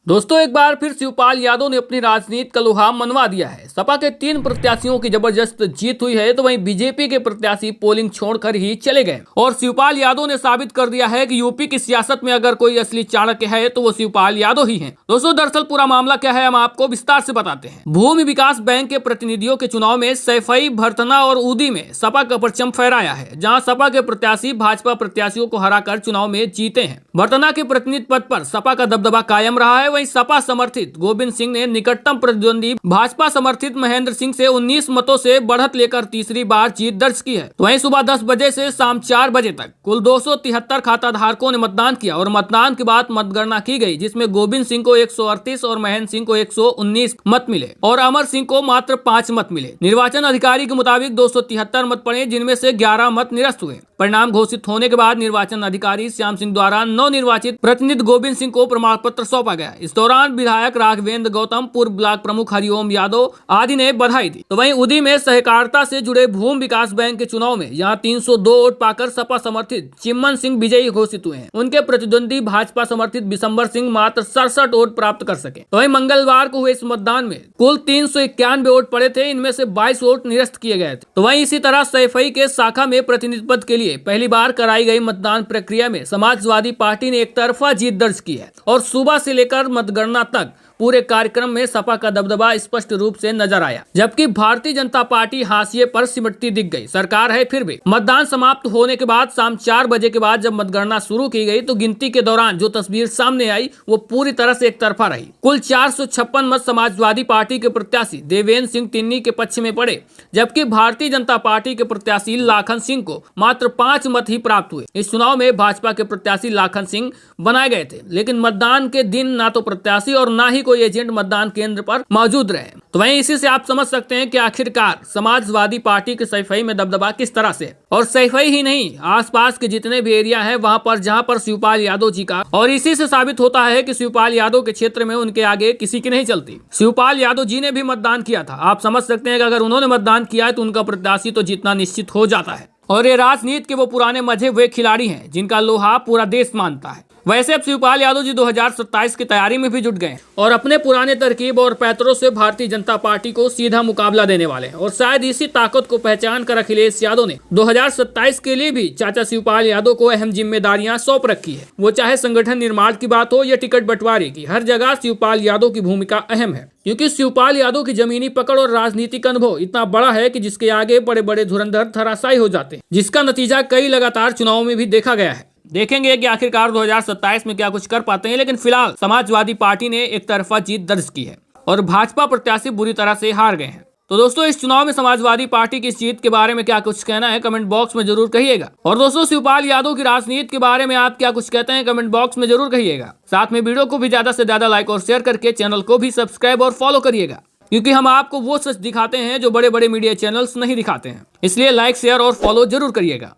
दोस्तों एक बार फिर शिवपाल यादव ने अपनी राजनीति का लोहा मनवा दिया है। सपा के 3 प्रत्याशियों की जबरदस्त जीत हुई है तो वहीं बीजेपी के प्रत्याशी पोलिंग छोड़कर ही चले गए और शिवपाल यादव ने साबित कर दिया है कि यूपी की सियासत में अगर कोई असली चाणक्य है तो वो शिवपाल यादव ही हैं। दोस्तों दरअसल पूरा मामला क्या है हम आपको विस्तार से बताते हैं। भूमि विकास बैंक के प्रतिनिधियों के चुनाव में सैफई, भरतना और उदी में सपा का परचम फहराया है, जहाँ सपा के प्रत्याशी भाजपा प्रत्याशियों को हराकर चुनाव में जीते हैं। भरतना के प्रतिनिधि पद पर सपा का दबदबा कायम रहा है। वहीं सपा समर्थित गोविंद सिंह ने निकटतम प्रतिद्वंदी भाजपा समर्थित महेंद्र सिंह से 19 मतों से बढ़त लेकर तीसरी बार जीत दर्ज की है। वहीं सुबह 10 बजे से शाम 4 बजे तक कुल 273 खाता धारकों ने मतदान किया और मतदान के बाद मतगणना की गई, जिसमें गोविंद सिंह को 138 और महेंद्र सिंह को 119 मत मिले और अमर सिंह को मात्र 5 मत मिले। निर्वाचन अधिकारी के मुताबिक 273 मत पड़े, जिनमें से 11 मत निरस्त हुए। परिणाम घोषित होने के बाद निर्वाचन अधिकारी श्याम सिंह द्वारा नवनिर्वाचित प्रतिनिधि गोविंद सिंह को प्रमाण पत्र सौंपा गया। इस दौरान विधायक राघवेंद्र गौतम, पूर्व ब्लॉक प्रमुख हरिओम यादव आदि ने बधाई दी। तो वहीं उदी में सहकारिता से जुड़े भूमि विकास बैंक के चुनाव में यहां 302 वोट पाकर सपा समर्थित चिम्मन सिंह विजयी घोषित हुए हैं। उनके प्रतिद्वंदी भाजपा समर्थित बिशंबर सिंह मात्र 67 वोट प्राप्त कर सके। तो वहीं मंगलवार को हुए इस मतदान में कुल 391 वोट पड़े थे, इनमें से 22 वोट निरस्त किए गए थे। तो वहीं इसी तरह सैफई के शाखा में प्रतिनिधि पद के लिए पहली बार कराई गई मतदान प्रक्रिया में समाजवादी पार्टी ने एक तरफा जीत दर्ज की है और सुबह से लेकर मतगणना तक पूरे कार्यक्रम में सपा का दबदबा स्पष्ट रूप से नजर आया, जबकि भारतीय जनता पार्टी हाशिए पर सिमटती दिख गई। सरकार है फिर भी। मतदान समाप्त होने के बाद शाम 4 बजे के बाद जब मतगणना शुरू की गई तो गिनती के दौरान जो तस्वीर सामने आई वो पूरी तरह से एक तरफा रही। कुल 456 मत समाजवादी पार्टी के प्रत्याशी देवेंद्र सिंह तिन्नी के पक्ष में पड़े, जबकि भारतीय जनता पार्टी के प्रत्याशी लाखन सिंह को मात्र 5 मत ही प्राप्त हुए। इस चुनाव में भाजपा के प्रत्याशी लाखन सिंह बनाए गए थे, लेकिन मतदान के दिन ना तो प्रत्याशी और ना ही कोई एजेंट मतदान केंद्र पर मौजूद रहे। तो वहीं इसी से आप समझ सकते हैं कि आखिरकार समाजवादी पार्टी के सैफई में दबदबा किस तरह से। और सैफई ही नहीं, आसपास के जितने भी एरिया हैं वहां पर जहां पर शिवपाल यादव जी का, और इसी से साबित होता है कि शिवपाल यादव के क्षेत्र में उनके आगे किसी की नहीं चलती। शिवपाल यादव जी ने भी मतदान किया था। आप समझ सकते हैं कि अगर उन्होंने मतदान किया है तो उनका प्रत्याशी तो जीतना निश्चित हो जाता है। और ये राजनीति के वो पुराने मजे हुए खिलाड़ी हैं जिनका लोहा पूरा देश मानता है। वैसे अब शिवपाल यादव जी 2027 की तैयारी में भी जुट गए और अपने पुराने तरकीब और पैतरों से भारतीय जनता पार्टी को सीधा मुकाबला देने वाले हैं। और शायद इसी ताकत को पहचान कर अखिलेश यादव ने 2027 के लिए भी चाचा शिवपाल यादव को अहम जिम्मेदारियां सौंप रखी है। वो चाहे संगठन निर्माण की बात हो या टिकट बंटवारे की, हर जगह शिवपाल यादव की भूमिका अहम है, क्योंकि शिवपाल यादव की जमीनी पकड़ और राजनीतिक अनुभव इतना बड़ा है कि जिसके आगे बड़े बड़े धुरंधर धराशायी हो जाते हैं, जिसका नतीजा कई लगातार चुनावों में भी देखा गया है। देखेंगे कि आखिरकार 2027 में क्या कुछ कर पाते हैं, लेकिन फिलहाल समाजवादी पार्टी ने एक तरफा जीत दर्ज की है और भाजपा प्रत्याशी बुरी तरह से हार गए हैं। तो दोस्तों इस चुनाव में समाजवादी पार्टी की जीत के बारे में क्या कुछ कहना है कमेंट बॉक्स में जरूर कहिएगा। और दोस्तों शिवपाल यादव की राजनीति के बारे में आप क्या कुछ कहते हैं कमेंट बॉक्स में जरूर कहिएगा। साथ में वीडियो को भी ज्यादा से ज्यादा लाइक और शेयर करके चैनल को भी सब्सक्राइब और फॉलो करिएगा, क्योंकि हम आपको वो सच दिखाते हैं जो बड़े बड़े मीडिया चैनल्स नहीं दिखाते हैं। इसलिए लाइक, शेयर और फॉलो जरूर करिएगा।